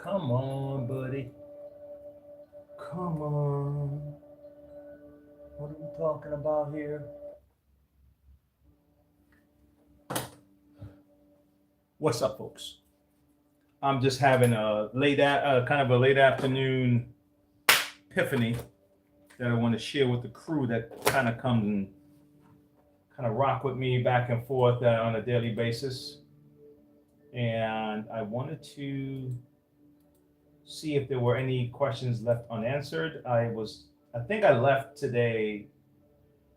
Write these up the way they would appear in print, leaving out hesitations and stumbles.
Come on, buddy. Come on. What are we talking about here? What's up, folks? I'm just having a kind of a late afternoon epiphany that I want to share with the crew that kind of comes and kind of rock with me back and forth on a daily basis. And I wanted to see if there were any questions left unanswered. I think I left today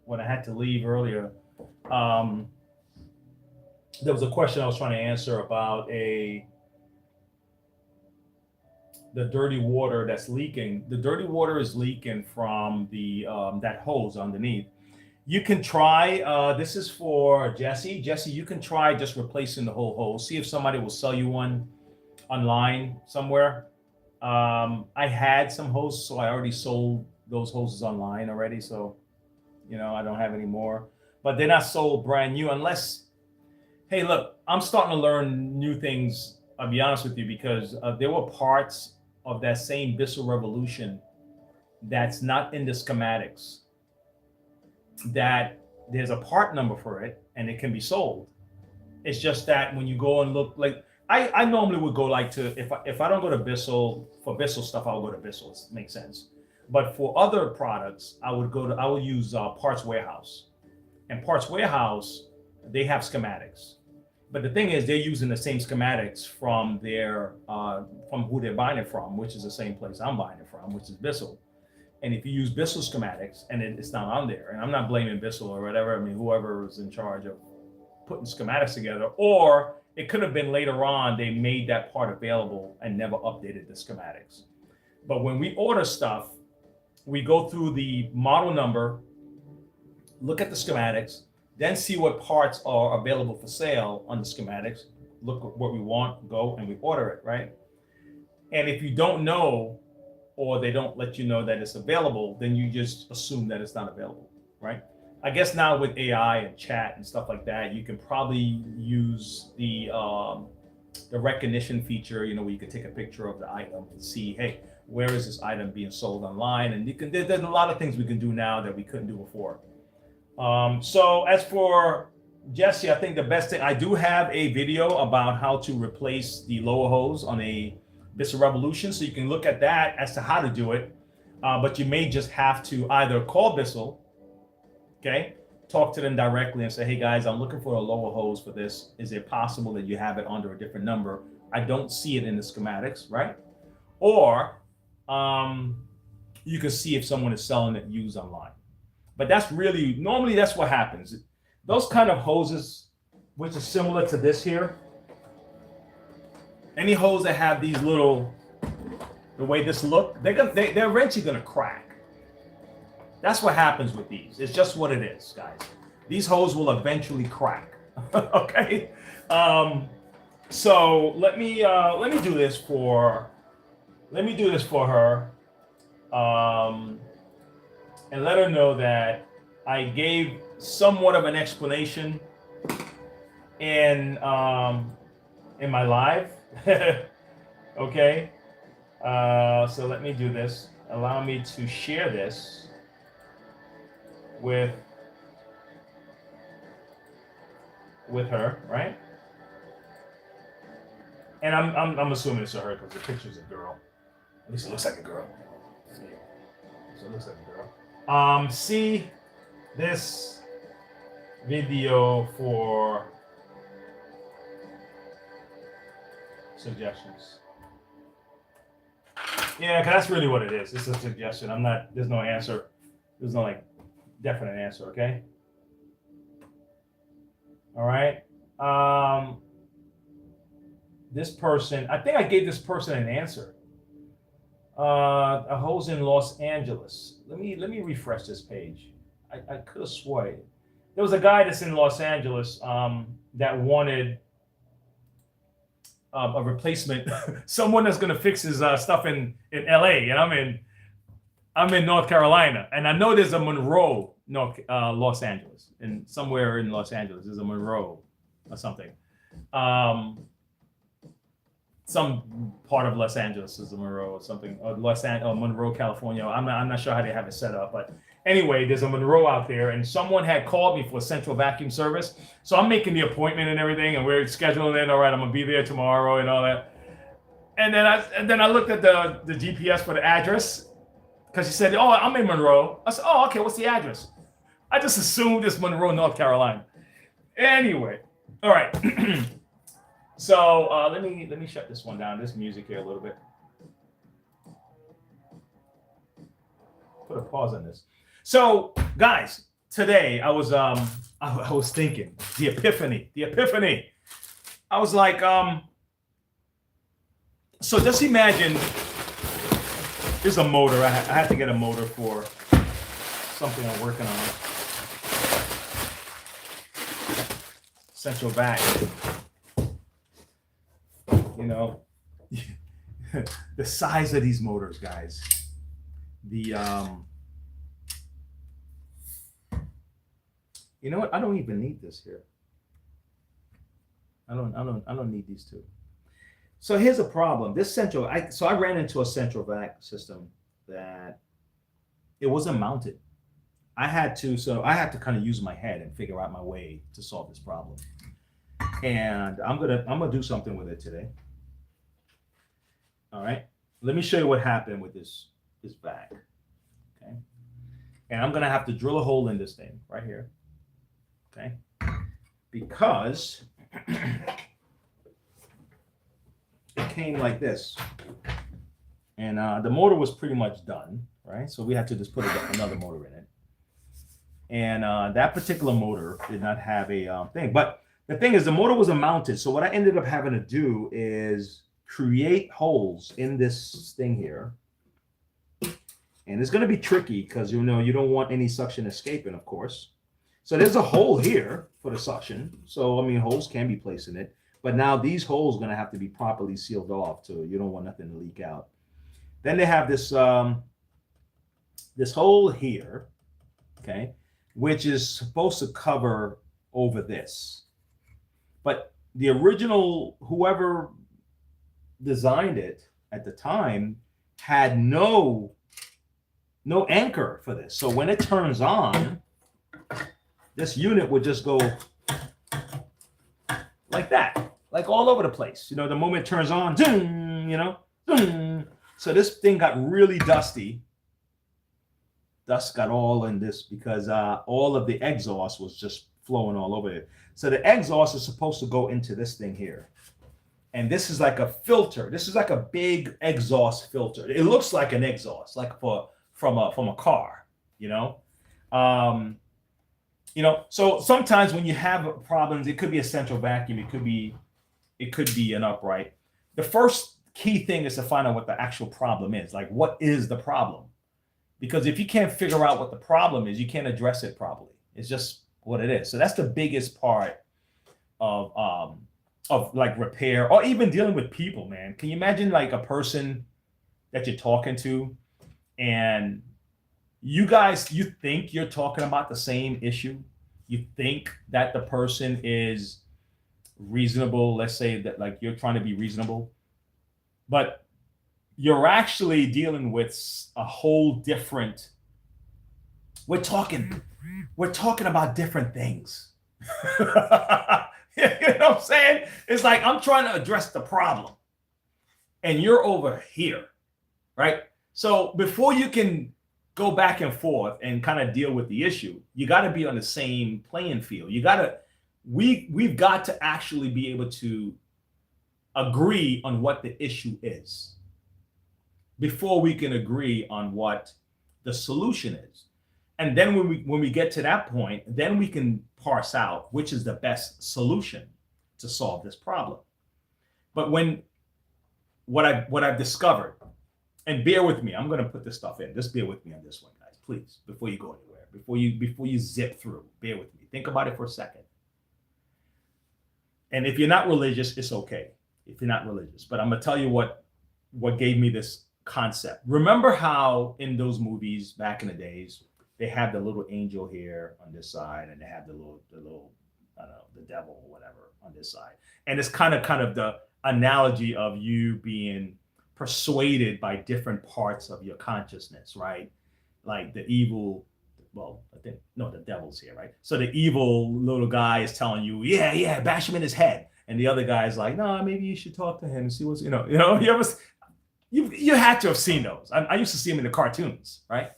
when I had to leave earlier. Um, there was a question I was trying to answer about the dirty water that's leaking. The dirty water is leaking from the that hose underneath. You can try. This is for Jesse. Jesse, you can try just replacing the whole hose. See if somebody will sell you one online somewhere. I had some hoses, so I already sold those hoses online already. So, I don't have any more. But they're not sold brand new unless. Hey, look, I'm starting to learn new things. I'll be honest with you because there were parts of that same Bissell Revolution that's not in the schematics. That there's a part number for it and it can be sold. It's just that when you go and look, like I normally would go like to if I don't go to Bissell for Bissell stuff, I'll go to Bissell. It makes sense. But for other products, I would use Parts Warehouse, and Parts Warehouse they have schematics. But the thing is, they're using the same schematics from from who they're buying it from, which is the same place I'm buying it from, which is Bissell. And if you use Bissell schematics and it's not on there, and I'm not blaming Bissell or whatever, I mean, whoever was in charge of putting schematics together, or it could have been later on they made that part available and never updated the schematics. But when we order stuff, we go through the model number, look at the schematics, then see what parts are available for sale on the schematics, look at what we want, go and we order it, right? And if you don't know, or they don't let you know that it's available, then you just assume that it's not available, right? I guess now with AI and chat and stuff like that, you can probably use the recognition feature, where you can take a picture of the item and see, hey, where is this item being sold online? And there's a lot of things we can do now that we couldn't do before. So as for Jesse, I think the best thing, I do have a video about how to replace the lower hose on a Bissell Revolution, so you can look at that as to how to do it. But you may just have to either call Bissell, okay, talk to them directly and say, hey guys, I'm looking for a lower hose for this. Is it possible that you have it under a different number? I don't see it in the schematics, right? Or you can see if someone is selling it used online. But normally that's what happens. Those kind of hoses, which is similar to this here, any hose that have these little, the way this look, they're eventually gonna crack. That's what happens with these. It's just what it is, guys. These hoses will eventually crack. Okay. So let me do this for her, and let her know that I gave somewhat of an explanation in my live. Okay. So let me do this. Allow me to share this with her, right? And I'm assuming it's her because the picture's a girl. At least it looks like a girl. So it looks like a girl. See this video for suggestions. Yeah, because that's really what it is. It's a suggestion. There's no answer. There's no definite answer, okay? All right. This person, I think I gave this person an answer. A hose in Los Angeles. Let me refresh this page. I could have swore there was a guy that's in Los Angeles that wanted a replacement, someone that's gonna fix his stuff in LA, and I'm in North Carolina, and I know there's a Monroe, Los Angeles, and somewhere in Los Angeles there's a Monroe or something. some part of Los Angeles is the Monroe or something, or Monroe, California. I'm not sure how they have it set up, but anyway, there's a Monroe out there, and someone had called me for a central vacuum service. So I'm making the appointment and everything, and we're scheduling it. All right, I'm gonna be there tomorrow and all that. And then I looked at the GPS for the address because he said, "Oh, I'm in Monroe." I said, "Oh, okay. What's the address?" I just assumed it's Monroe, North Carolina. Anyway, all right. So let me shut this one down. This music here a little bit. Put a pause on this. So, guys, today I was thinking the epiphany. I was like, so just imagine there's a motor. I had to get a motor for something I'm working on. Central vac. You know, the size of these motors, guys. You know what? I don't even need this here. I don't need these two. So here's a problem. I ran into a central vac system that it wasn't mounted. I had to kind of use my head and figure out my way to solve this problem. And I'm gonna do something with it today. All right. Let me show you what happened with this vac. Okay. And I'm gonna have to drill a hole in this thing right here. Okay. Because it came like this. And the motor was pretty much done, right? So we had to just put another motor in it. And that particular motor did not have a thing. But the thing is, the motor wasn't mounted. So what I ended up having to do is create holes in this thing here. And it's going to be tricky because, you know, you don't want any suction escaping, of course. So there's a hole here for the suction. So, I mean, holes can be placed in it. But now these holes are going to have to be properly sealed off, so you don't want nothing to leak out. Then they have this this hole here, okay, which is supposed to cover over this. But the original, whoever designed it at the time, had no anchor for this. So when it turns on, this unit would just go like that, like all over the place. You know, the moment it turns on, ding, you know, ding. So this thing got really dusty. Dust got all in this because all of the exhaust was just flowing all over it. So the exhaust is supposed to go into this thing here. And this is like a filter. This is like a big exhaust filter. It looks like an exhaust, like from a car, you know? You know, so sometimes when you have problems, it could be a central vacuum, it could be an upright. The first key thing is to find out what the actual problem is. Like, what is the problem? Because if you can't figure out what the problem is, you can't address it properly. It's just what it is. So that's the biggest part of like repair, or even dealing with people, man. Can you imagine like a person that you're talking to and you think you're talking about the same issue? You think that the person is reasonable. Let's say that like you're trying to be reasonable, but you're actually dealing with a whole different, we're talking about different things. You know what I'm saying? It's like I'm trying to address the problem and you're over here, right? So before you can go back and forth and kind of deal with the issue, you got to be on the same playing field. We've got to actually be able to agree on what the issue is before we can agree on what the solution is. And then when we get to that point, then we can parse out which is the best solution to solve this problem. But what I've discovered, and bear with me, I'm going to put this stuff in. Just bear with me on this one, guys, please, before you go anywhere, before you zip through. Bear with me. Think about it for a second. And if you're not religious, it's okay. If you're not religious, but I'm going to tell you what gave me this concept. Remember how in those movies back in the days, they have the little angel here on this side, and they have the little I don't know, the devil or whatever on this side, and it's kind of the analogy of you being persuaded by different parts of your consciousness, right? Like the evil, well, I think, no, the devil's here, right? So the evil little guy is telling you, yeah, bash him in his head. And the other guy is like, no, maybe you should talk to him and see what's, you had to have seen those. I used to see them in the cartoons, right?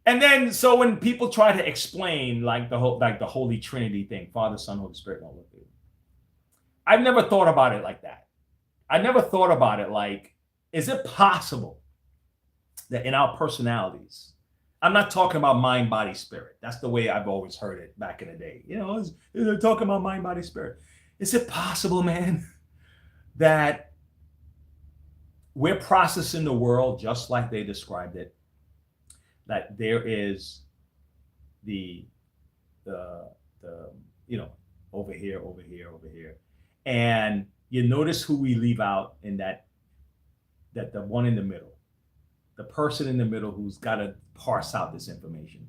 And then, so when people try to explain like the Holy Trinity thing, Father, Son, Holy Spirit, I've never thought about it like that. I never thought about it like, is it possible that in our personalities, I'm not talking about mind, body, spirit. That's the way I've always heard it back in the day. They're talking about mind, body, spirit. Is it possible, man, that we're processing the world just like they described it? That there is the over here. And you notice who we leave out in that the one in the middle, the person in the middle who's got to parse out this information.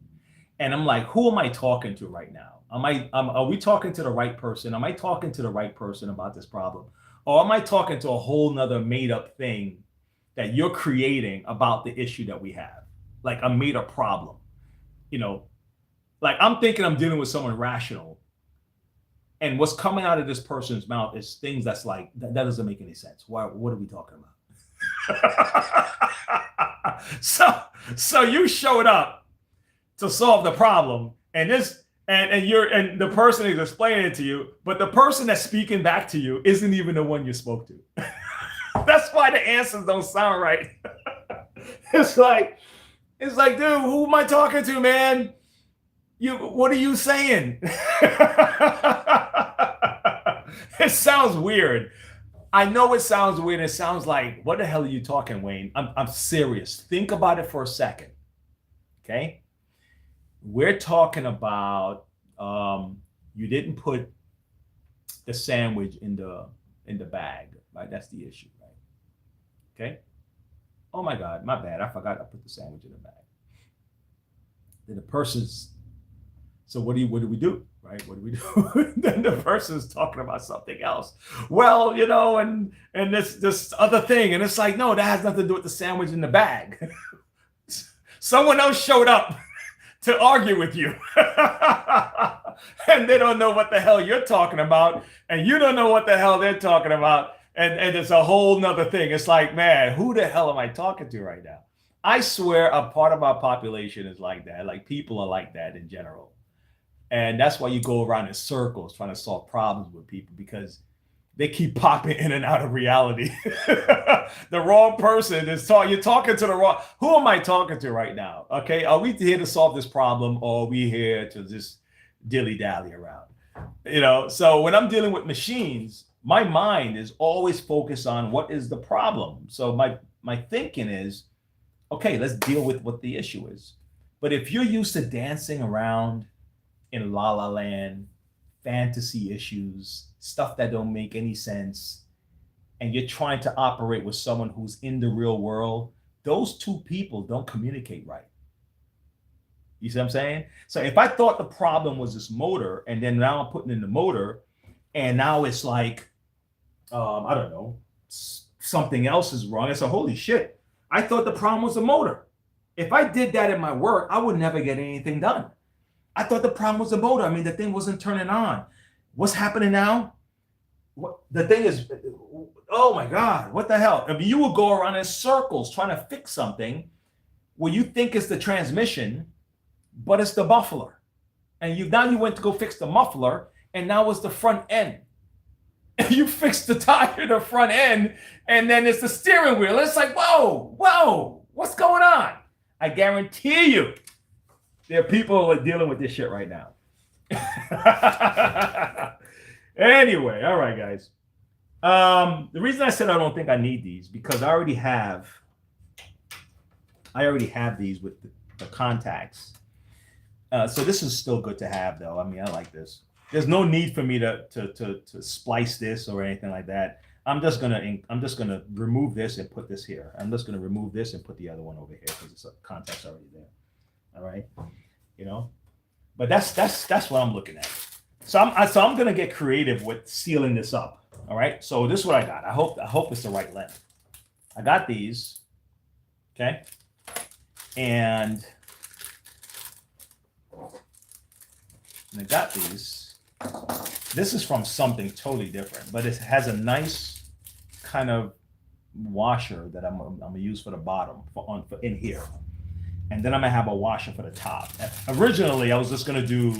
And I'm like, who am I talking to right now? Are we talking to the right person? Am I talking to the right person about this problem? Or am I talking to a whole nother made up thing that you're creating about the issue that we have? Like a made up problem, like I'm thinking I'm dealing with someone rational. And what's coming out of this person's mouth is things that's like, that doesn't make any sense. What are we talking about? So you showed up to solve the problem, and the person is explaining it to you, but the person that's speaking back to you isn't even the one you spoke to. That's why the answers don't sound right. It's like, dude, who am I talking to, man? What are you saying? It sounds weird. I know it sounds weird. It sounds like, what the hell are you talking, Wayne? I'm serious. Think about it for a second. Okay? We're talking about you didn't put the sandwich in the bag, right? That's the issue, right? Okay? Oh my God, my bad. I forgot I put the sandwich in the bag. Then the person's, so what do we do, right? What do we do? Then the person's talking about something else. Well, and this other thing. And it's like, no, that has nothing to do with the sandwich in the bag. Someone else showed up to argue with you. And they don't know what the hell you're talking about. And you don't know what the hell they're talking about. And it's a whole nother thing. It's like, man, who the hell am I talking to right now? I swear a part of our population is like that. Like people are like that in general. And that's why you go around in circles trying to solve problems with people, because they keep popping in and out of reality. The wrong person is you're talking to the wrong. Who am I talking to right now? Okay. Are we here to solve this problem, or are we here to just dilly-dally around? So when I'm dealing with machines, my mind is always focused on what is the problem. So my thinking is, okay, let's deal with what the issue is. But if you're used to dancing around in La La Land, fantasy issues, stuff that don't make any sense, and you're trying to operate with someone who's in the real world, those two people don't communicate right. You see what I'm saying? So if I thought the problem was this motor, and then now I'm putting in the motor, and now it's like, I don't know, something else is wrong. It's a holy shit. I thought the problem was the motor. If I did that in my work, I would never get anything done. I thought the problem was the motor. I mean, the thing wasn't turning on. What's happening now? The thing is, oh my God, what the hell? I mean, you will go around in circles trying to fix something where you think it's the transmission, but it's the muffler. And you went to go fix the muffler, and now it's the front end. And you fix the tire in the front end, and then it's the steering wheel. It's like, whoa, what's going on? I guarantee you, there are people who are dealing with this shit right now. Anyway, all right, guys. The reason I said I don't think I need these, because I already have these with the contacts. So this is still good to have, though. I mean, I like this. There's no need for me to splice this or anything like that. I'm just gonna remove this and put this here. I'm just gonna remove this and put the other one over here because it's contact's already there. All right, but that's what I'm looking at. So I'm gonna get creative with sealing this up. All right, so this is what I got. I hope it's the right length. I got these, okay, and I got these. This is from something totally different, but it has a nice kind of washer that I'm gonna use for the bottom for in here, and then I'm gonna have a washer for the top. Originally, I was just gonna do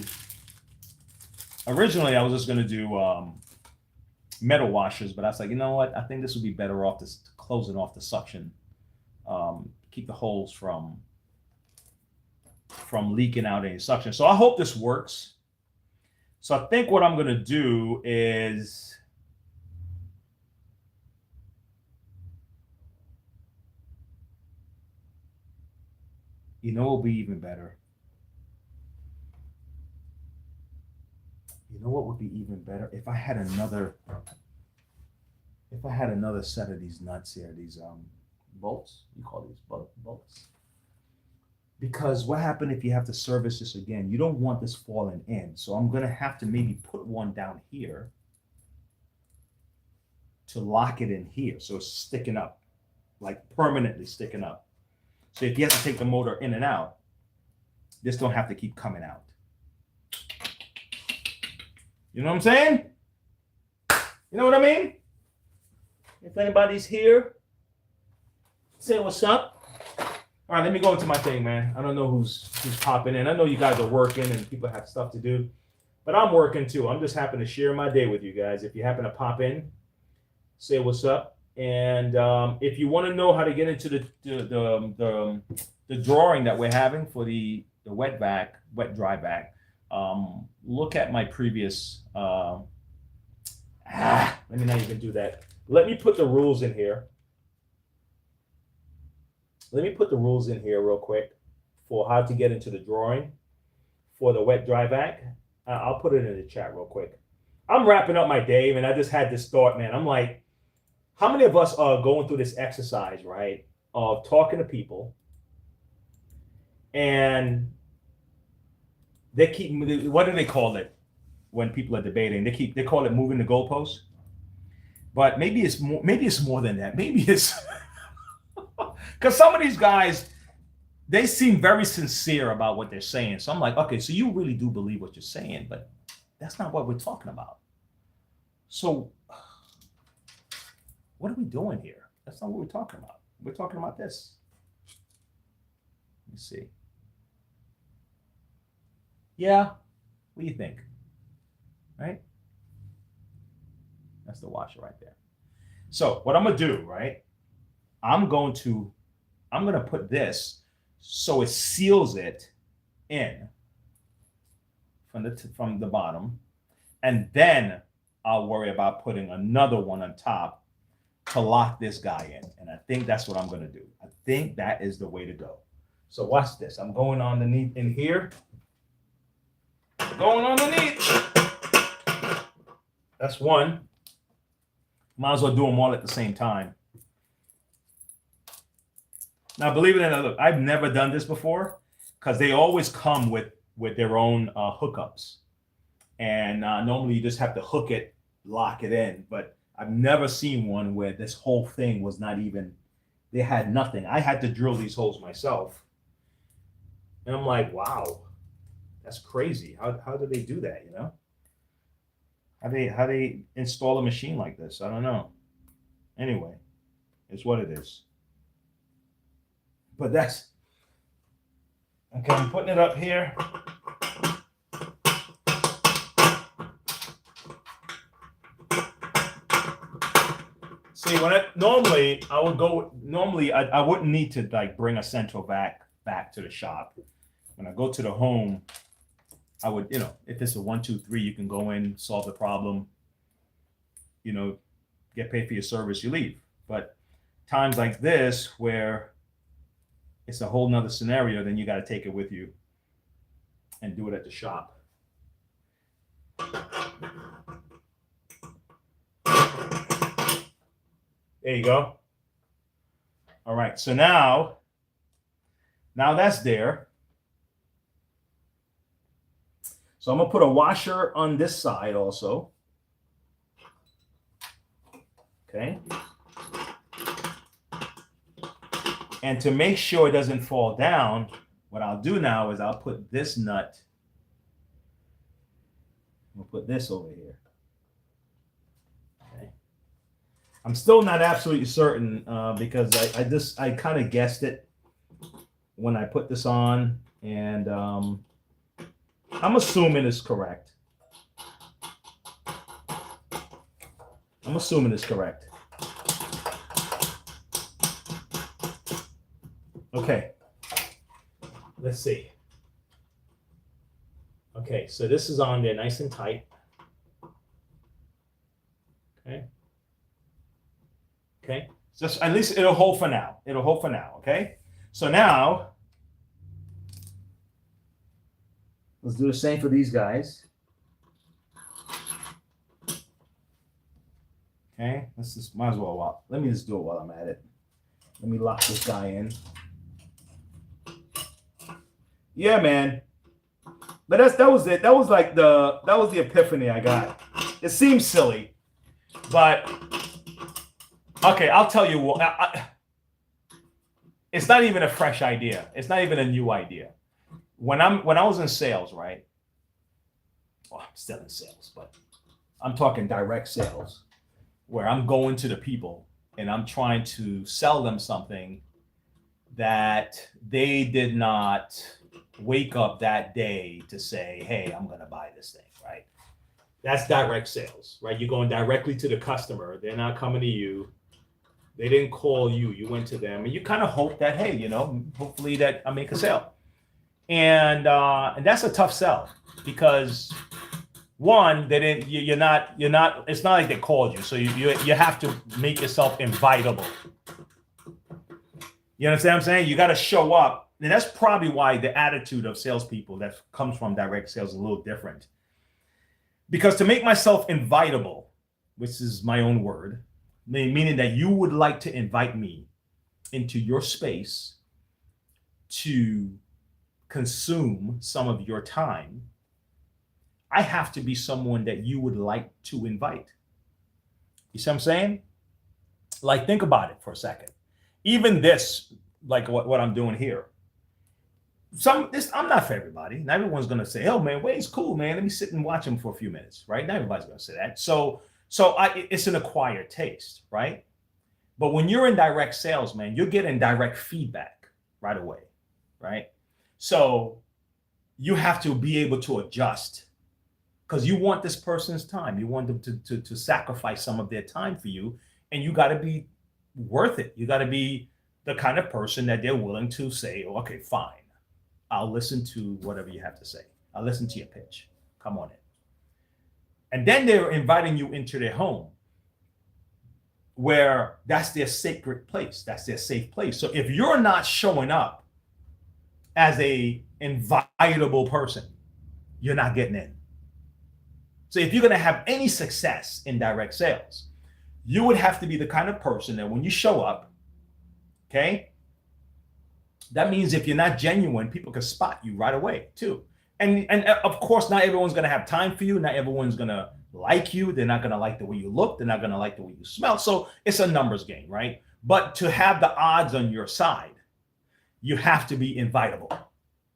metal washers, but I was like, you know what? I think this would be better off just closing off the suction, keep the holes from leaking out any suction. So I hope this works. So I think what I'm going to do is it'll be even better. You know what would be even better? If I had another set of these nuts here, these bolts, you call these bolts. Because what happened if you have to service this again? You don't want this falling in. So I'm going to have to maybe put one down here to lock it in here. So it's sticking up, like permanently sticking up. So if you have to take the motor in and out, this don't have to keep coming out. You know what I'm saying? You know what I mean? If anybody's here, say what's up. All right, let me go into my thing, man. I don't know who's popping in. I know you guys are working and people have stuff to do, but I'm working too. I'm just happy to share my day with you guys. If you happen to pop in, say what's up. And if you want to know how to get into the drawing that we're having for the wet dry vac, look at my previous. Let me not even do that. Let me put the rules in here. Let me put the rules in here real quick for how to get into the drawing for the wet dry vac. I'll put it in the chat real quick. I'm wrapping up my day, and I just had this thought, man. I'm like, how many of us are going through this exercise, right, of talking to people, and they keep, what do they call it when people are debating? They call it moving the goalposts. But maybe it's more than that. Maybe it's because some of these guys, they seem very sincere about what they're saying. So I'm like, okay, so you really do believe what you're saying, but that's not what we're talking about. So what are we doing here? That's not what we're talking about. We're talking about this. Let me see. Yeah, what do you think? Right? That's the washer right there. So what I'm gonna do, right? I'm gonna put this so it seals it in from the bottom, and then I'll worry about putting another one on top to lock this guy in. And I think that's what I'm gonna do. I think that is the way to go. So watch this. I'm going underneath in here. Going underneath. That's one. Might as well do them all at the same time. Now, believe it or not, look, I've never done this before because they always come with their own hookups. And normally you just have to hook it, lock it in. But I've never seen one where this whole thing was not even, they had nothing. I had to drill these holes myself. And I'm like, wow, that's crazy. How do they do that, you know? How they install a machine like this? I don't know. Anyway, it's what it is. But that's okay. I'm putting it up here. See, when I wouldn't need to like bring a central vac back to the shop. When I go to the home, I would, if it's a 1, 2, 3, you can go in, solve the problem, get paid for your service, you leave. But times like this where it's a whole nother scenario, then you got to take it with you and do it at the shop. There you go. All right, so now that's there. So I'm gonna put a washer on this side also. Okay. And to make sure it doesn't fall down, what I'll do now is I'll put this nut. We'll put this over here. Okay. I'm still not absolutely certain because I kind of guessed it when I put this on, and I'm assuming it's correct. I'm assuming it's correct. Okay, let's see. Okay, so this is on there nice and tight. Okay. Okay, just at least it'll hold for now. It'll hold for now, okay? So now, let's do the same for these guys. Okay, let's just, might as well, let me just do it while I'm at it. Let me lock this guy in. Yeah, man. But that was it. That was the epiphany I got. It seems silly, but okay, I'll tell you what. It's not even a fresh idea. It's not even a new idea. When I was in sales, right? Well, I'm still in sales, but I'm talking direct sales, where I'm going to the people and I'm trying to sell them something that they did not wake up that day to say, hey, I'm going to buy this thing, right? That's direct sales, right? You're going directly to the customer. They're not coming to you. They didn't call you. You went to them, and you kind of hope that, hey, you know, hopefully that I make a sale. And that's a tough sell because one, they didn't. You're not. It's not like they called you, so you have to make yourself invitable. You understand what I'm saying? You got to show up. And that's probably why the attitude of salespeople that comes from direct sales is a little different. Because to make myself invitable, which is my own word, meaning that you would like to invite me into your space to consume some of your time, I have to be someone that you would like to invite. You see what I'm saying? Like, think about it for a second. Even this, like what I'm doing here. I'm not for everybody. Not everyone's gonna say, "Oh man, Wade's cool, man. Let me sit and watch him for a few minutes." Right? Not everybody's gonna say that. So it's an acquired taste, right? But when you're in direct sales, man, you're getting direct feedback right away, right? So you have to be able to adjust because you want this person's time. You want them to sacrifice some of their time for you, and you got to be worth it. You got to be the kind of person that they're willing to say, oh, "Okay, fine. I'll listen to whatever you have to say. I'll listen to your pitch. Come on in." And then they're inviting you into their home where that's their sacred place. That's their safe place. So if you're not showing up as a invitable person, you're not getting in. So if you're going to have any success in direct sales, you would have to be the kind of person that when you show up, okay, that means if you're not genuine, people can spot you right away too. And of course, not everyone's going to have time for you. Not everyone's going to like you. They're not going to like the way you look. They're not going to like the way you smell. So it's a numbers game, right? But to have the odds on your side, you have to be invitable.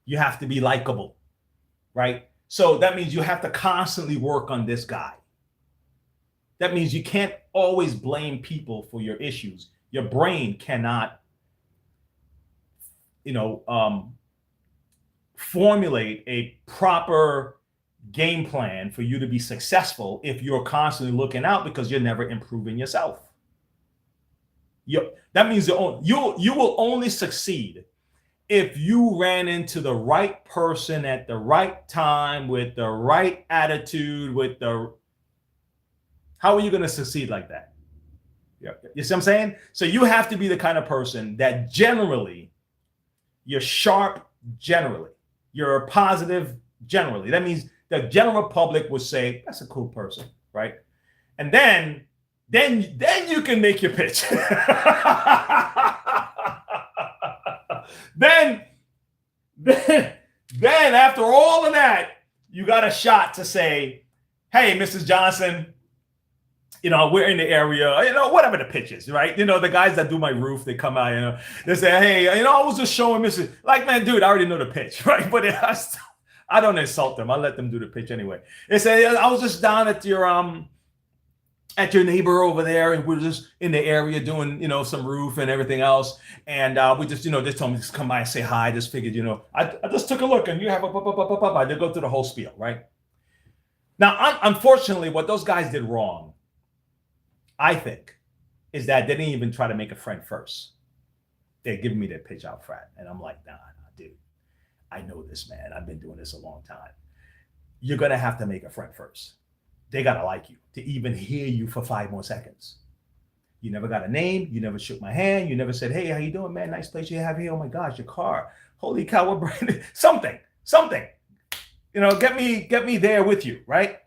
You have to be likable, right? So that means you have to constantly work on this guy. That means you can't always blame people for your issues. Your brain cannot, formulate a proper game plan for you to be successful if you're constantly looking out because you're never improving yourself. That means you will only succeed if you ran into the right person at the right time with the right attitude, how are you going to succeed like that? Yeah. You see what I'm saying? So you have to be the kind of person that generally you're sharp, generally you're positive, generally. That means the general public would say, that's a cool person, right? And then you can make your pitch. then after all of that, you got a shot to say, hey, Mrs. Johnson, we're in the area, whatever the pitch is, right? The guys that do my roof, they come out, they say, hey, I was just showing Mrs. Like, man, dude, I already know the pitch, right? But I don't insult them. I let them do the pitch anyway. They say, I was just down at your neighbor over there, and we're just in the area doing, some roof and everything else. And we just, they told me to come by and say hi. I just figured, I just took a look, and you have I did go through the whole spiel, right? Now, unfortunately, what those guys did wrong, I think, is that they didn't even try to make a friend first. They're giving me their pitch out front. And I'm like, nah, dude, I know this, man. I've been doing this a long time. You're going to have to make a friend first. They got to like you to even hear you for 5 more seconds. You never got a name. You never shook my hand. You never said, hey, how you doing, man? Nice place you have here. Oh, my gosh, your car. Holy cow, what brand? Something. Get me there with you, right?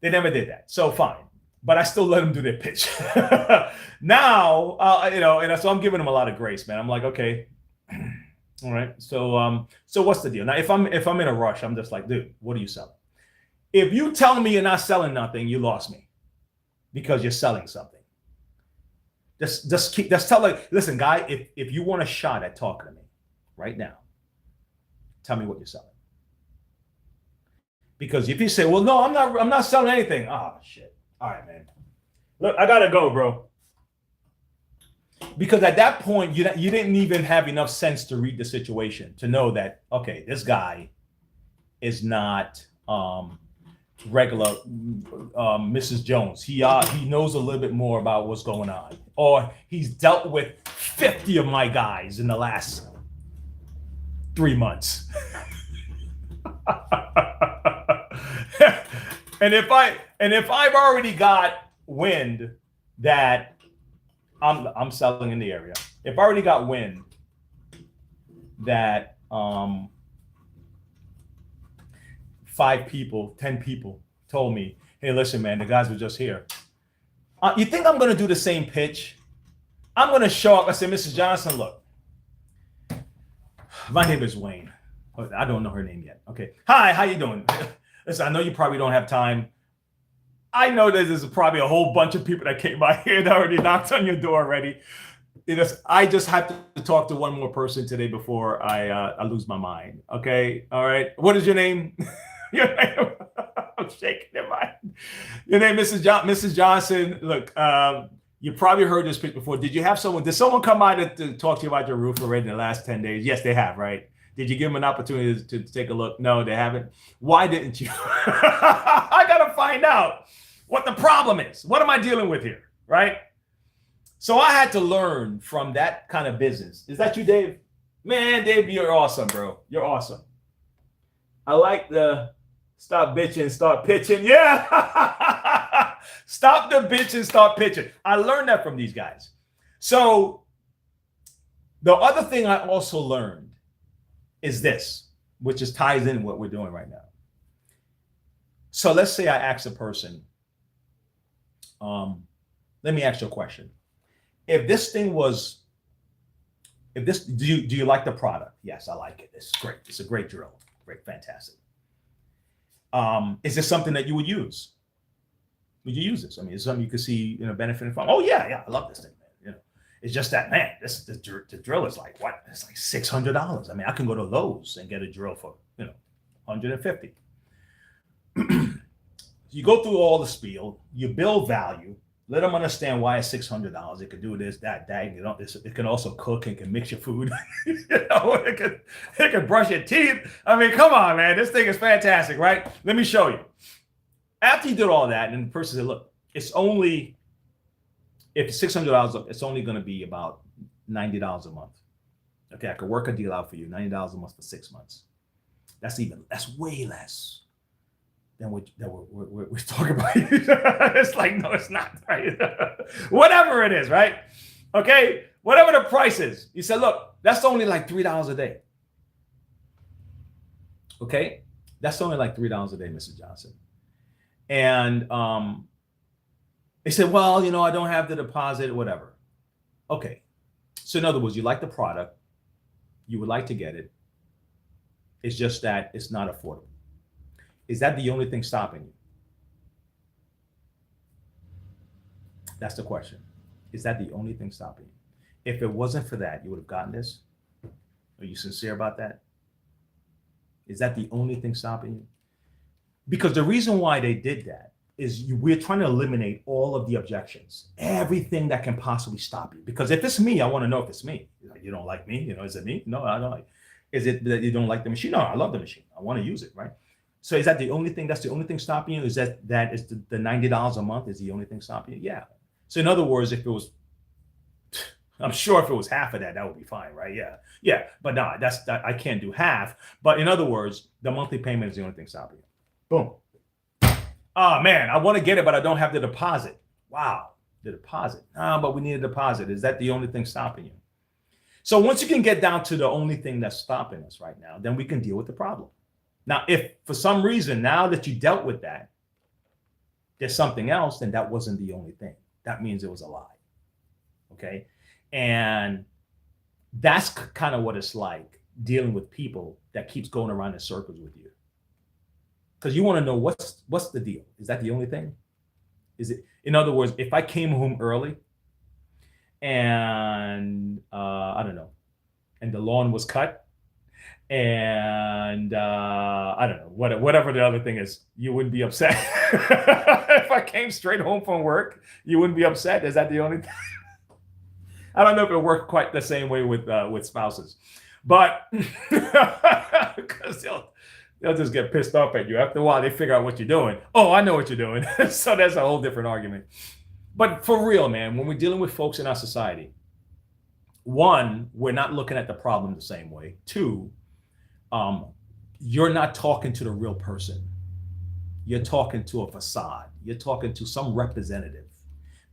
They never did that. So fine. But I still let them do their pitch. Now, and so I'm giving them a lot of grace, man. I'm like, okay, all right. So what's the deal? Now, if I'm in a rush, I'm just like, dude, what are you selling? If you tell me you're not selling nothing, you lost me because you're selling something. Just tell like, listen, guy, if you want a shot at talking to me right now, tell me what you're selling. Because if you say, well, no, I'm not selling anything. Oh shit. All right, man. Look, I gotta go, bro. Because at that point, you didn't even have enough sense to read the situation to know that, okay, this guy is not regular Mrs. Jones. He knows a little bit more about what's going on, or he's dealt with 50 of my guys in the last 3 months. And if I've already got wind that I'm selling in the area, if I already got wind that 5 people, 10 people told me, hey, listen, man, the guys were just here. You think I'm going to do the same pitch? I'm going to show up. I say, Mrs. Johnson, look, my name is Wayne. I don't know her name yet. Okay. Hi, how you doing? Listen, I know you probably don't have time. I know that there's probably a whole bunch of people that came by here that already knocked on your door already. I just have to talk to one more person today before I lose my mind. Okay. All right. What is your name? Your name? I'm shaking your mind. Your name, Mrs. Johnson. Look, you probably heard this pitch before. Did someone come by to talk to you about your roof already in the last 10 days? Yes, they have, right? Did you give them an opportunity to take a look? No, they haven't. Why didn't you? I got to find out what the problem is. What am I dealing with here, right? So I had to learn from that kind of business. Is that you, Dave? Man, Dave, you're awesome, bro. You're awesome. I like the stop bitching, start pitching. Yeah. Stop the bitching, start pitching. I learned that from these guys. So the other thing I also learned is this, which just ties in what we're doing right now. So let's say I ask a person, let me ask you a question. Do you like the product? Yes, I like it. It's great. It's a great drill. Great, fantastic. Is this something that you would use? Would you use this? I mean, it's something you could see, benefiting from. Oh yeah, I love this thing, man. It's just that, man, the drill is like what? It's like $600. I mean, I can go to Lowe's and get a drill for, $150. You go through all the spiel, you build value, let them understand why it's $600. It can do this, that. It can also cook and can mix your food. It can brush your teeth. I mean, come on, man. This thing is fantastic, right? Let me show you. After you did all that, and the person said, look, it's only, if it's $600, it's only going to be about $90 a month. Okay, I could work a deal out for you, $90 a month for 6 months. That's way less than we're talking about. It's like, no, it's not, right? Whatever it is, right? Okay, whatever the price is. You said, look, that's only like $3 a day. Okay, that's only like $3 a day, Mrs. Johnson. And they said, well, I don't have the deposit, whatever. Okay, so in other words, you like the product, you would like to get it. It's just that it's not affordable. Is that the only thing stopping you? That's the question. Is that the only thing stopping you? If it wasn't for that, you would have gotten this. Are you sincere about that? Is that the only thing stopping you? Because the reason why they did that is we're trying to eliminate all of the objections, everything that can possibly stop you. Because if it's me, I want to know if it's me. You don't like me, is it me? No, I don't like. Is it that you don't like the machine? No, I love the machine. I want to use it, right? So is that the only thing? That's the only thing stopping you? Is that is the $90 a month is the only thing stopping you? Yeah. So in other words, if it was, I'm sure if it was half of that, that would be fine, right? Yeah. But no, I can't do half. But in other words, the monthly payment is the only thing stopping you. Boom. Oh man, I want to get it, but I don't have the deposit. Wow, the deposit. But we need a deposit. Is that the only thing stopping you? So once you can get down to the only thing that's stopping us right now, then we can deal with the problem. Now, if for some reason, now that you dealt with that, there's something else, then that wasn't the only thing. That means it was a lie. Okay. And that's kind of what it's like dealing with people that keeps going around in circles with you. Because you want to know what's the deal? Is that the only thing? Is it, in other words, if I came home early and I don't know, and the lawn was cut, and I don't know, whatever the other thing is, you wouldn't be upset. If I came straight home from work, you wouldn't be upset. Is that the only thing? I don't know if it worked quite the same way with spouses, but because they'll just get pissed off at you. After a while, they figure out what you're doing. Oh, I know what you're doing. So that's a whole different argument. But for real, man, when we're dealing with folks in our society, one, we're not looking at the problem the same way. Two, you're not talking to the real person. You're talking to a facade. You're talking to some representative,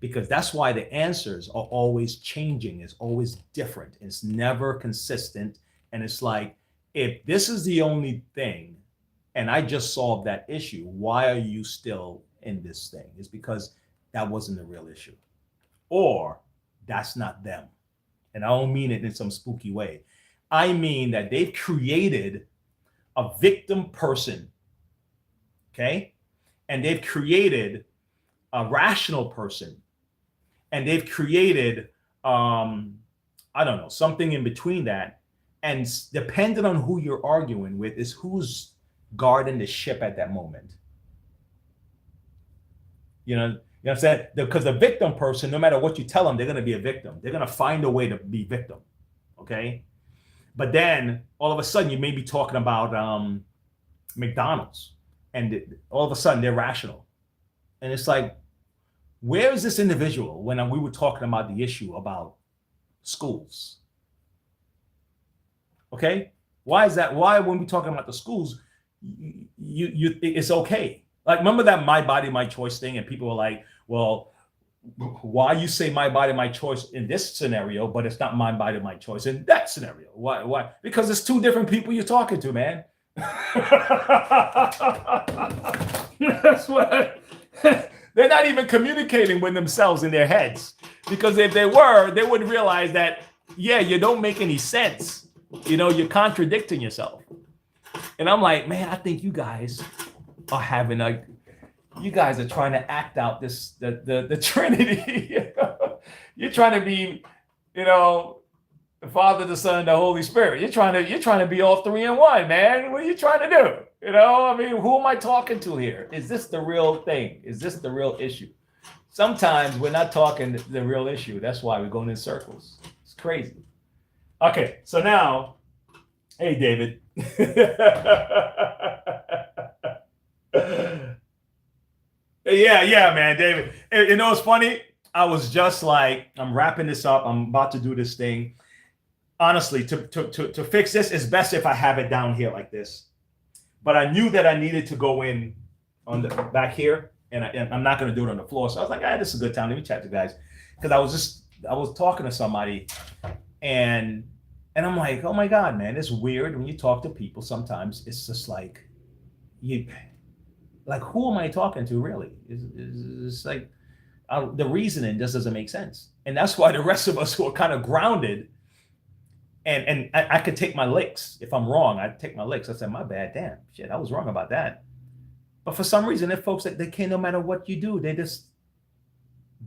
because that's why the answers are always changing. It's always different. It's never consistent. And it's like, if this is the only thing and I just solved that issue, why are you still in this thing? It's because that wasn't the real issue, or that's not them. And I don't mean it in some spooky way. I mean that they've created a victim person, okay? And they've created a rational person, and they've created, I don't know, something in between that. And depending on who you're arguing with is who's guarding the ship at that moment. You know what I'm saying? Because the victim person, no matter what you tell them, they're going to be a victim. They're going to find a way to be victim. Okay. But then all of a sudden you may be talking about McDonald's, and all of a sudden they're rational. And it's like, where is this individual when we were talking about the issue about schools? Okay. Why is that? Why, when we're talking about the schools, it's okay. Like, remember that my body, my choice thing? And people were like, well, why you say my body, my choice in this scenario, but it's not my body, my choice in that scenario? Why? Because it's two different people you're talking to, man. That's what. They're not even communicating with themselves in their heads. Because if they were, they would realize that, yeah, you don't make any sense. You're contradicting yourself. And I'm like, man, I think you guys are having you guys are trying to act out the Trinity. You're trying to be, the Father, the Son, the Holy Spirit. You're trying to be all three in one, man. What are you trying to do? I mean, who am I talking to here? Is this the real thing? Is this the real issue? Sometimes we're not talking the real issue. That's why we're going in circles. It's crazy. Okay, so now, hey, David. Yeah, man, David. It's funny. I was just like, I'm wrapping this up. I'm about to do this thing. Honestly, to fix this, it's best if I have it down here like this. But I knew that I needed to go in on the back here, and I'm not going to do it on the floor. So I was like, this is a good time. Let me chat to you guys, because I was talking to somebody, and I'm like, oh my God, man, it's weird when you talk to people. Sometimes it's just like, who am I talking to really? It's like the reasoning just doesn't make sense. And that's why the rest of us who are kind of grounded, and I could take my licks. If I'm wrong, I'd take my licks. I said, my bad, damn, shit, I was wrong about that. But for some reason, there are folks that they can't, no matter what you do,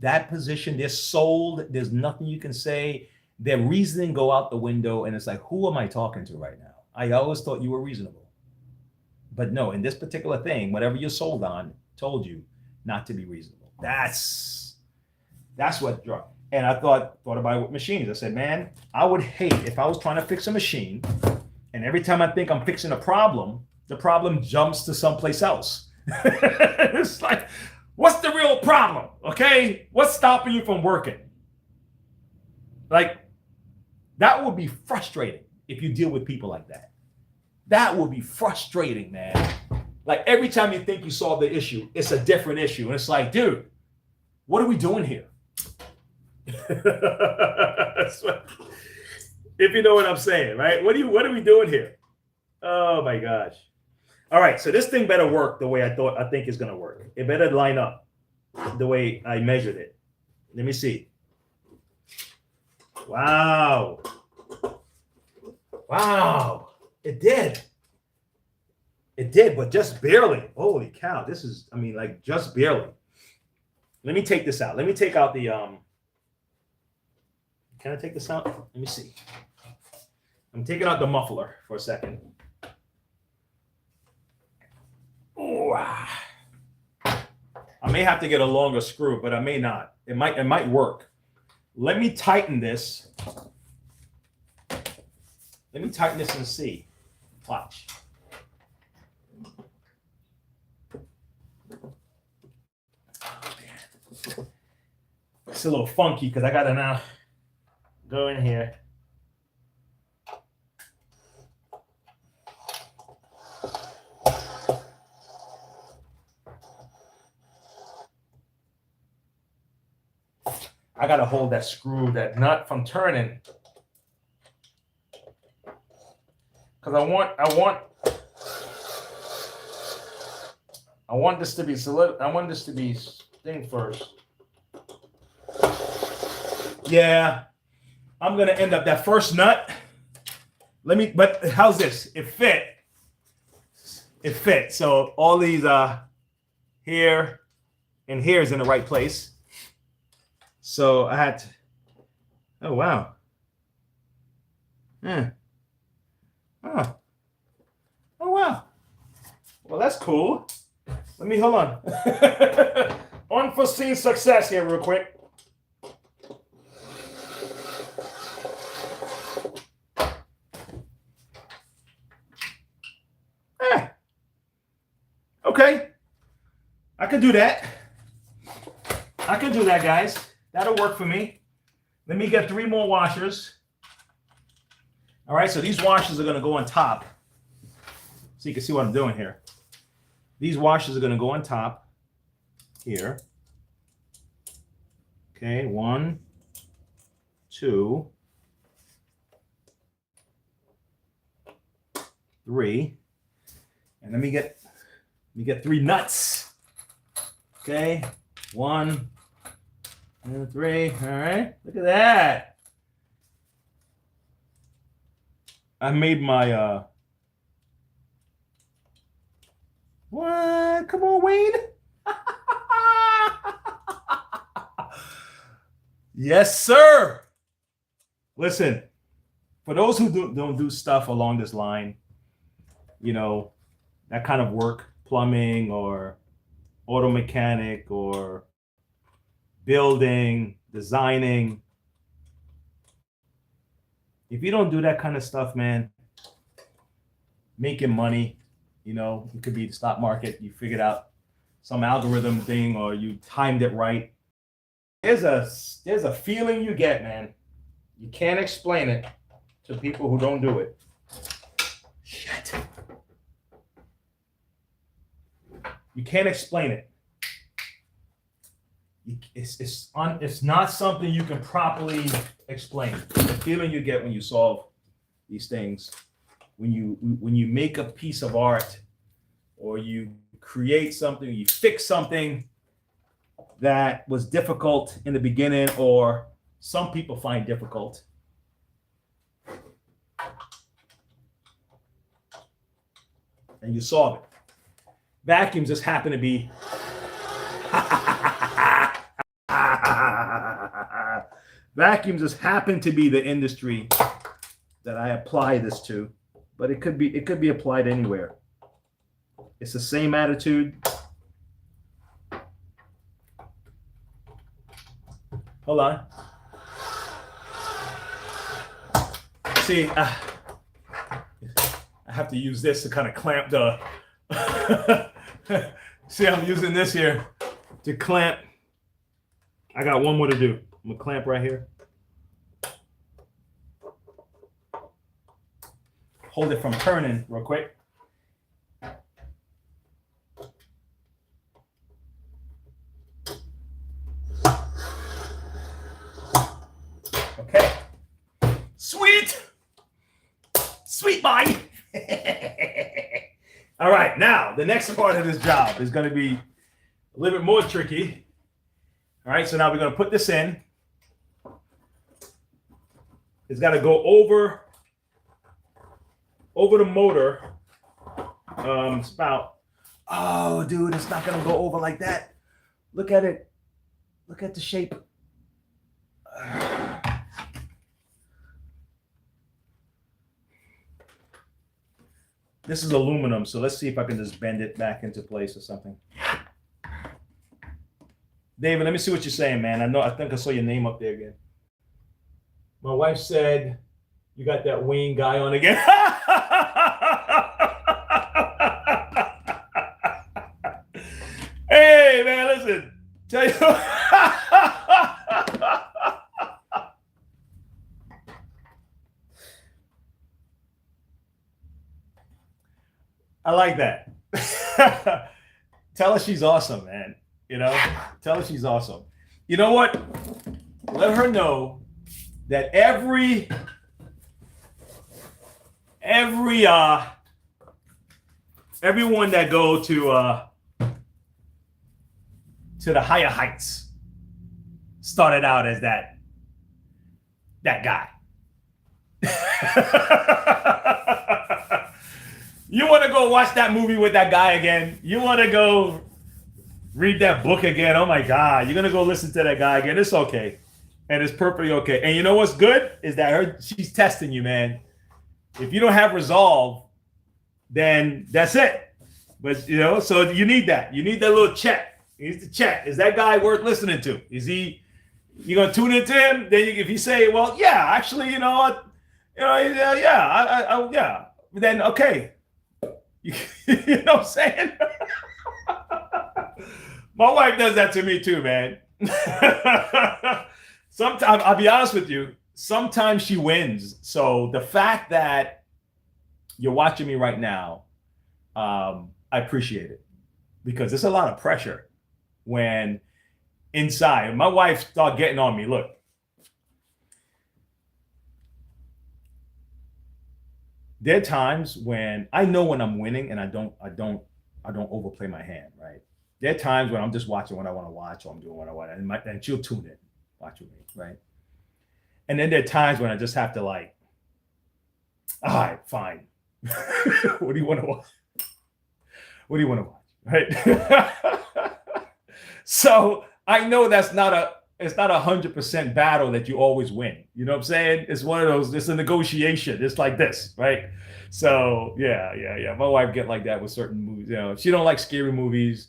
that position, they're sold. There's nothing you can say. Their reasoning go out the window, and it's like, who am I talking to right now? I always thought you were reasonable. But no, in this particular thing, whatever you're sold on told you not to be reasonable. That's what drove. And I thought about it with machines. I said, man, I would hate if I was trying to fix a machine, and every time I think I'm fixing a problem, the problem jumps to someplace else. It's like, what's the real problem? Okay, what's stopping you from working? Like, that would be frustrating if you deal with people like that. That would be frustrating, man. Like, every time you think you solve the issue, it's a different issue. And it's like, dude, what are we doing here? If you know what I'm saying, right? What are we doing here? Oh my gosh. All right, so this thing better work the way I think it's gonna work. It better line up the way I measured it. Let me see. Wow. Wow. It did, but just barely. Holy cow. This is, like, just barely. Let me take this out. Let me take out the can I take this out? Let me see. I'm taking out the muffler for a second. Oh, I may have to get a longer screw, but I may not. It might work. Let me tighten this. Let me tighten this and see. Watch. Oh, man. It's a little funky because I gotta now go in here. I gotta hold that screw, that nut from turning, because I want this to be solid. I want this to be thing first. Yeah, I'm gonna end up that first nut. But how's this? It fit. So all these here and here is in the right place. So I had to, oh wow. Yeah. Oh wow. Well, that's cool. Let me hold on. Unforeseen success here real quick. Okay. I could do that. Guys. That'll work for me. Let me get 3 more washers. All right, so these washers are going to go on top. So you can see what I'm doing here. These washers are going to go on top here. Okay, 1, 2, 3. And let me get 3 nuts. Okay, 1, 2, 3. All right, look at that. I made my what? Come on, Wade. Yes, sir. Listen, for those who don't do stuff along this line, that kind of work, plumbing or auto mechanic or building, designing. If you don't do that kind of stuff, man, making money, it could be the stock market. You figured out some algorithm thing or you timed it right. There's a feeling you get, man. You can't explain it to people who don't do it. Shit. You can't explain it. It's not something you can properly explain. The feeling you get when you solve these things, when you make a piece of art, or you create something, you fix something that was difficult in the beginning, or some people find difficult. And you solve it. Vacuums just happen to be Vacuums just happen to be the industry that I apply this to, but it could be applied anywhere. It's the same attitude. Hold on. See, I have to use this to kind of clamp the. See, I'm using this here to clamp. I got one more to do. I'm gonna clamp right here. Hold it from turning real quick. Okay. Sweet. Sweet boy. All right, now the next part of this job is going to be a little bit more tricky. All right, so now we're going to put this in. It's got to go over the motor. It's about, oh, dude, it's not going to go over like that. Look at it. Look at the shape. This is aluminum, so let's see if I can just bend it back into place or something. David, let me see what you're saying, man. I think I saw your name up there again. My wife said you got that Wayne guy on again. Hey, man, listen. Tell you. I like that. Tell her she's awesome, man. You know, tell her she's awesome. You know what? Let her know that everyone that go to the higher heights started out as that guy. You want to go watch that movie with that guy again? You want to go read that book again? Oh my God, you're going to go listen to that guy again. It's okay. And it's perfectly okay. And you know what's good is that she's testing you, man. If you don't have resolve, then that's it. But, you know, so you need that. You need that little check. You need to check. Is that guy worth listening to? Is he, you going to tune into him? Then if you say, well, yeah, actually, you know what? Yeah. Then, okay. You know what I'm saying? My wife does that to me too, man. Sometimes, I'll be honest with you, sometimes she wins. So the fact that you're watching me right now, I appreciate it, because there's a lot of pressure when inside. My wife started getting on me. Look. There are times when I know when I'm winning and I don't overplay my hand, right? There are times when I'm just watching what I want to watch, or I'm doing what I want, and she'll tune in, watch with me, right? And then there are times when I just have to, like, all right, fine. What do you want to watch? What do you want to watch, right? So I know it's not a 100% battle that you always win. You know what I'm saying? It's one of those, it's a negotiation. It's like this, right? So yeah. My wife get like that with certain movies. You know, she don't like scary movies.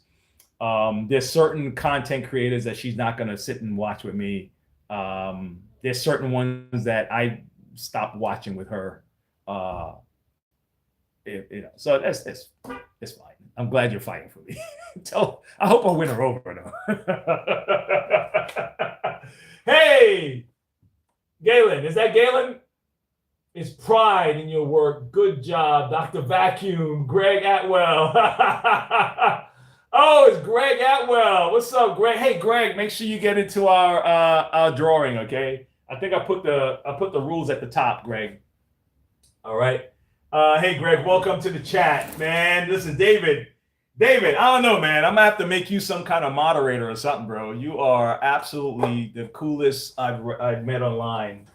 There's certain content creators that she's not going to sit and watch with me. There's certain ones that I stopped watching with her. So that's fine. I'm glad you're fighting for me. I hope I win her over, though. Hey, Galen, is that Galen? It's pride in your work. Good job, Dr. Vacuum, Greg Atwell. Oh, it's Greg Atwell. What's up, Greg? Hey, Greg, make sure you get into our drawing, okay? I think I put the rules at the top, Greg. All right. Hey, Greg, welcome to the chat, man. Listen, David, I don't know, man. I'm gonna have to make you some kind of moderator or something, bro. You are absolutely the coolest I've met online.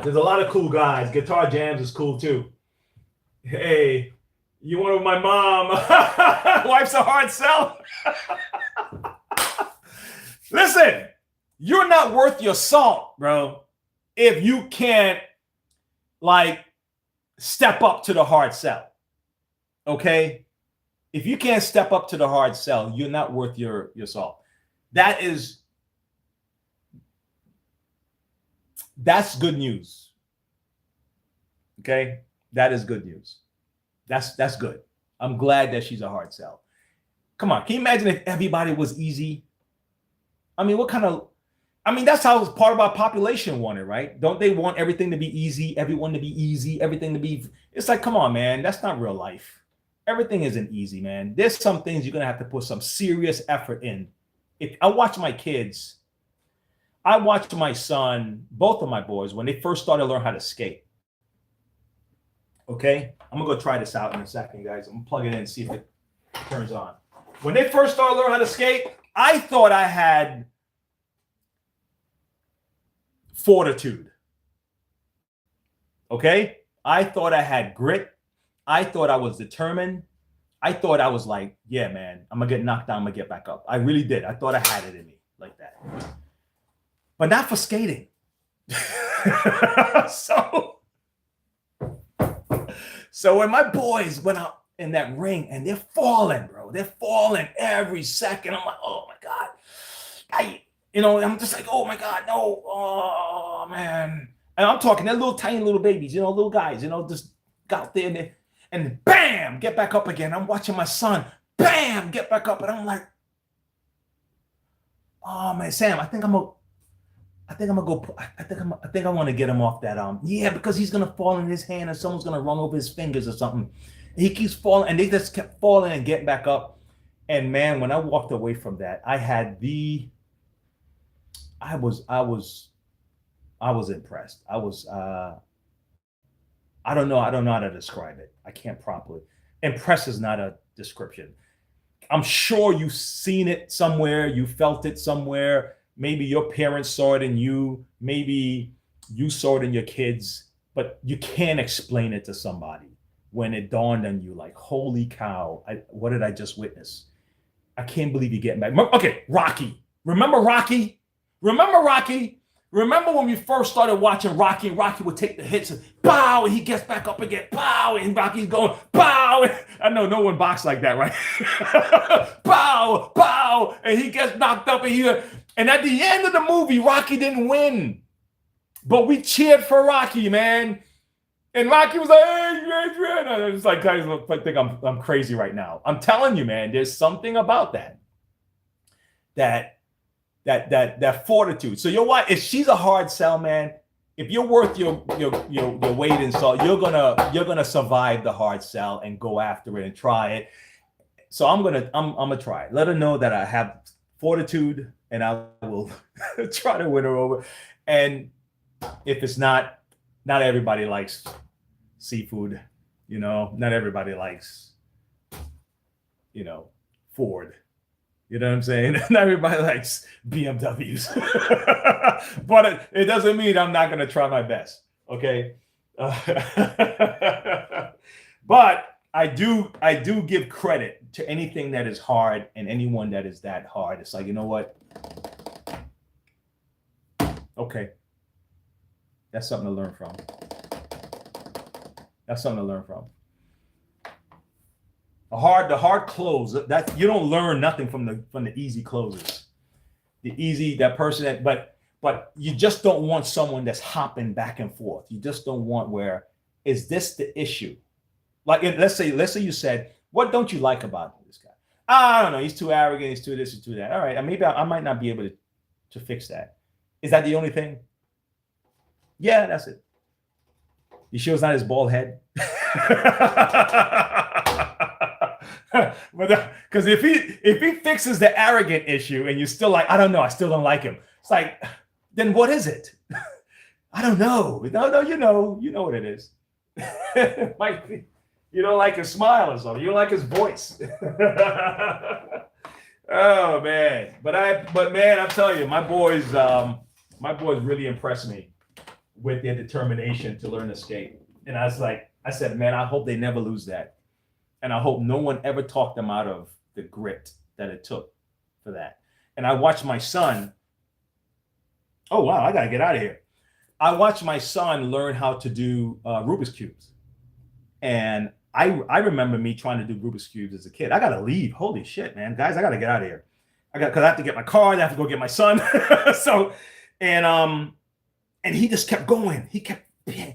There's a lot of cool guys. Guitar Jams is cool too. Hey, you one of my mom. Wife's a hard sell. Listen, You're not worth your salt, bro, if you can't like step up to the hard sell. Okay? If you can't step up to the hard sell, you're not worth your salt. That's good news. Okay? That is good news. That's good. I'm glad that she's a hard sell. Come on, can you imagine if everybody was easy? I mean, that's how part of our population wanted, right? Don't they want everything to be easy, everyone to be easy, everything to be, it's like, come on, man, that's not real life. Everything isn't easy, man. There's some things you're gonna have to put some serious effort in. If I watch my kids, I watched my son, both of my boys, when they first started to learn how to skate. Okay, I'm gonna go try this out in a second, guys. I'm gonna plug it in and see if it turns on. When they first started to learn how to skate, I thought I had fortitude. Okay, I thought I had grit. I thought I was determined. I thought I was like, yeah, man, I'm gonna get knocked down, I'm gonna get back up. I really did. I thought I had it in me like that, but not for skating. So when my boys went out in that ring and they're falling, bro, they're falling every second. I'm like, oh my God. I'm just like, oh my God, no, oh man. And I'm talking, they're little tiny little babies, little guys, just got there and bam, get back up again. I'm watching my son, bam, get back up. And I'm like, oh man, Sam, I think I want to get him off that yeah, because he's gonna fall in his hand and someone's gonna run over his fingers or something. And he keeps falling, and they just kept falling and getting back up. And man, when I walked away from that, I was impressed. I don't know how to describe it. I can't properly. Impressed is not a description. I'm sure you've seen it somewhere, you felt it somewhere. Maybe your parents saw it in you. Maybe you saw it in your kids, but you can't explain it to somebody when it dawned on you like, holy cow, what did I just witness? I can't believe you're getting back. Okay, Rocky. Remember Rocky? Remember when we first started watching Rocky, and Rocky would take the hits and pow, and he gets back up again, pow, and Rocky's going, pow. I know no one boxed like that, right? Pow, pow, and he gets knocked up, and at the end of the movie, Rocky didn't win. But we cheered for Rocky, man. And Rocky was like, hey, it's like, guys, I think I'm crazy right now. I'm telling you, man, there's something about that fortitude. So you know what? If she's a hard sell, man, if you're worth your weight in salt, you're gonna survive the hard sell and go after it and try it. So I'm gonna try it. Let her know that I have fortitude and I will try to win her over. And if it's not everybody likes seafood, not everybody likes, Ford. You know what I'm saying? Not everybody likes BMWs, but it doesn't mean I'm not going to try my best. Okay. But I do give credit to anything that is hard and anyone that is that hard. It's like, you know what? Okay. That's something to learn from. The hard close, that you don't learn nothing from the easy closes. That person but you just don't want someone that's hopping back and forth. You just don't want where, is this the issue? Like, let's say you said, what don't you like about this guy? I don't know, he's too arrogant, he's too this, he's too that. All right, maybe I might not be able to fix that. Is that the only thing? Yeah, that's it. You sure it's not his bald head? Because if he fixes the arrogant issue and you're still like, I don't know, I still don't like him. It's like, then what is it? I don't know. No, you know what it is. Might be, you don't like his smile or something. You don't like his voice. Oh man, but man, I'm telling you, my boys really impressed me with their determination to learn to skate. And I said, man, I hope they never lose that. And I hope no one ever talked them out of the grit that it took for that. And I watched my son Oh wow, I gotta get out of here. I watched my son learn how to do Rubik's cubes, and I remember me trying to do Rubik's cubes as a kid. I gotta leave. Holy shit, man, guys, I gotta get out of here. Because I have to get my car. I have to go get my son. So, and and he just kept going. He kept, and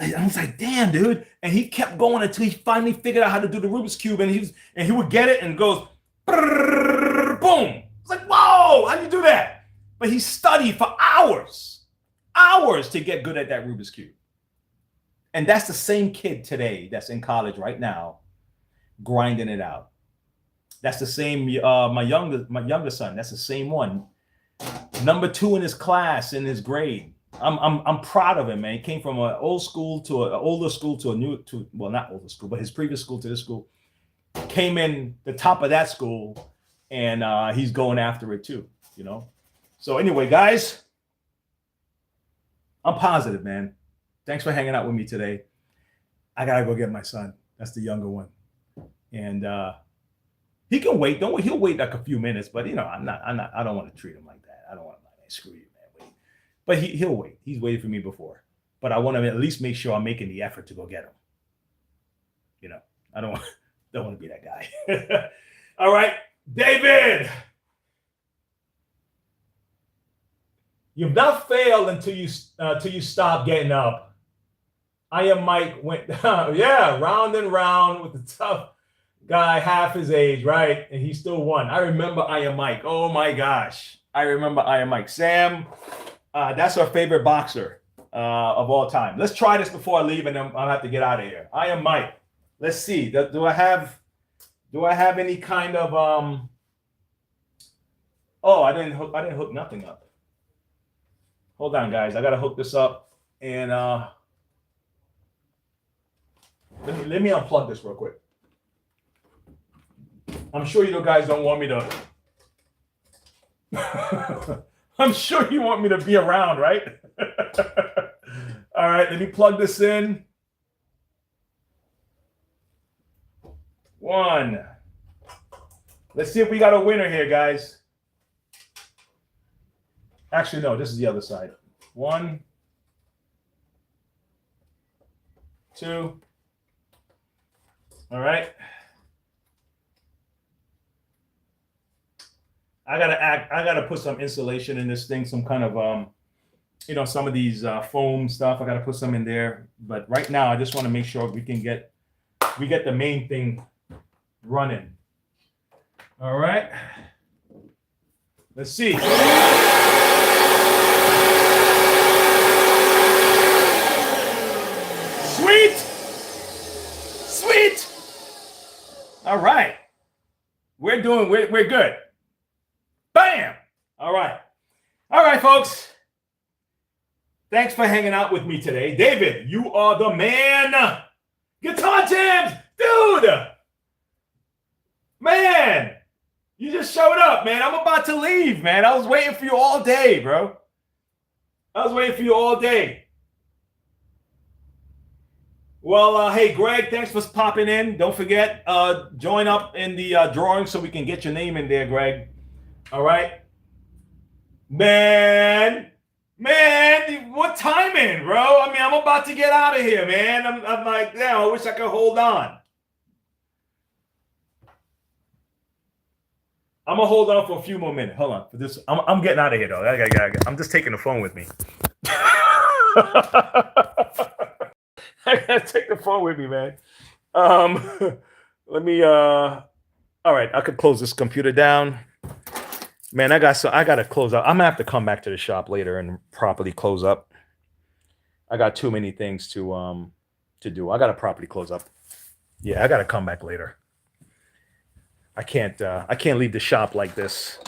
I was like, damn, dude. And he kept going until he finally figured out how to do the Rubik's cube. And he would get it and goes, boom. It's like, whoa, how do you do that? But he studied for hours to get good at that Rubik's cube. And that's the same kid today that's in college right now, grinding it out. That's the same. My younger son. That's the same one. Number 2 in his class, in his grade. I'm proud of him, man. He came from an old school to an older school to a new well, not older school, but his previous school to this school. Came in the top of that school, and he's going after it too. You know. So anyway, guys, I'm positive, man. Thanks for hanging out with me today. I gotta go get my son. That's the younger one, and he can wait. He'll wait like a few minutes, but you know, I don't want to treat him like that. I don't want to screw you, man. Wait. But he'll wait. He's waited for me before. But I want to at least make sure I'm making the effort to go get him. You know, I don't want to be that guy. All right, David. You've not failed until you stop getting up. I Am Mike went yeah, round and round with the tough guy half his age, right? And he still won. I remember I Am Mike. Oh my gosh. I remember I Am Mike. Sam, that's our favorite boxer of all time. Let's try this before I leave, and then I'll have to get out of here. I Am Mike. Let's see. Do I have any kind of oh, I didn't hook nothing up. Hold on, guys. I gotta hook this up, and let me unplug this real quick. I'm sure you guys don't want me to. I'm sure you want me to be around, right? All right, let me plug this in. 1. Let's see if we got a winner here, guys. Actually, no, this is the other side. 1, 2. All right. I gotta put some insulation in this thing, some kind of some of these foam stuff. I gotta put some in there. But right now, I just want to make sure we get the main thing running. All right. Let's see. Sweet. All right. We're good. Bam! All right, folks. Thanks for hanging out with me today. David, you are the man. Guitar jams, dude. Man, you just showed up, man. I'm about to leave, man. I was waiting for you all day, bro. Well, hey, Greg, thanks for popping in. Don't forget, join up in the drawing so we can get your name in there, Greg. All right. Man, what timing, bro? I mean, I'm about to get out of here, man. I'm like, yeah, I wish I could hold on. I'm gonna hold on for a few more minutes. Hold on. For this, I'm getting out of here, though. I'm just taking the phone with me. I gotta take the phone with me, man. Let me. All right, I could close this computer down. Man, I gotta close up. I'm gonna have to come back to the shop later and properly close up. I got too many things to do. I gotta properly close up. Yeah, I gotta come back later. I can't leave the shop like this.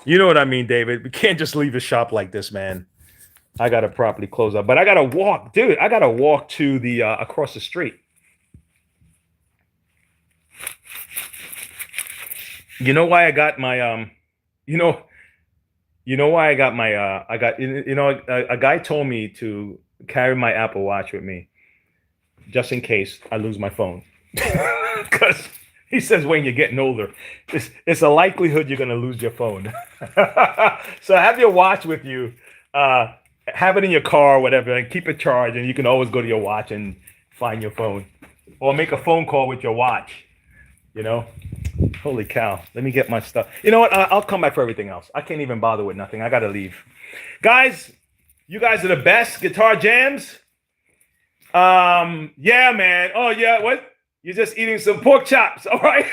You know what I mean, David? We can't just leave the shop like this, man. I gotta properly close up, but I gotta walk, dude. I gotta walk to the across the street. You know why I got my You know why I got my a guy told me to carry my Apple Watch with me just in case I lose my phone. Because he says when you're getting older, it's a likelihood you're going to lose your phone. So have your watch with you have it in your car or whatever, and keep it charged, and you can always go to your watch and find your phone, or make a phone call with your watch. You know, holy cow! Let me get my stuff. You know what? I'll come back for everything else. I can't even bother with nothing. I gotta leave, guys. You guys are the best. Guitar jams. Yeah, man. Oh yeah, what? You're just eating some pork chops, all right?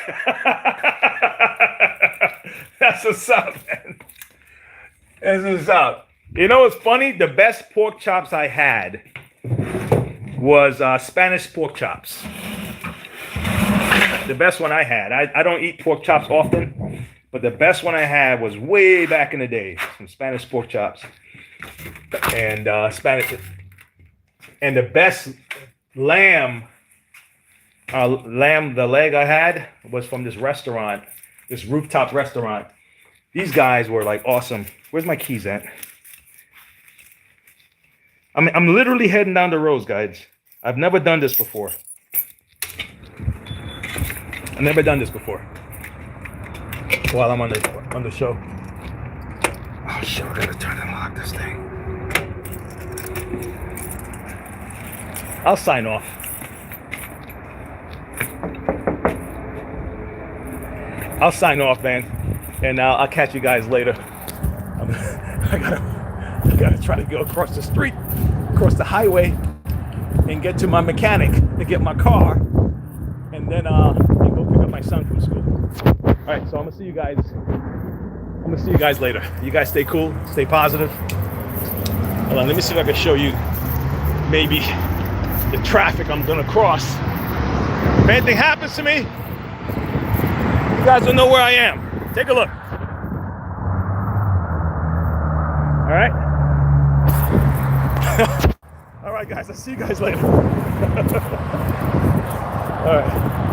That's what's up, man. That's what's up. You know what's funny? The best pork chops I had was Spanish pork chops. The best one I had. I don't eat pork chops often, but the best one I had was way back in the day. Some Spanish pork chops. And and the best lamb, the leg I had was from this restaurant, this rooftop restaurant. These guys were like awesome. Where's my keys at? I'm literally heading down the road, guys. I've never done this before. I've never done this before. While I'm on the show. Oh shit! I gotta turn and lock this thing. I'll sign off. I'll sign off, man, and I'll catch you guys later. I gotta try to go across the street, across the highway, and get to my mechanic to get my car, and then go pick up my son from school. All right, so I'm gonna see you guys. I'm gonna see you guys later. You guys stay cool, stay positive. Hold on, let me see if I can show you maybe the traffic I'm gonna cross. If anything happens to me, you guys will know where I am. Take a look. All right. All right, guys. I'll see you guys later. All right.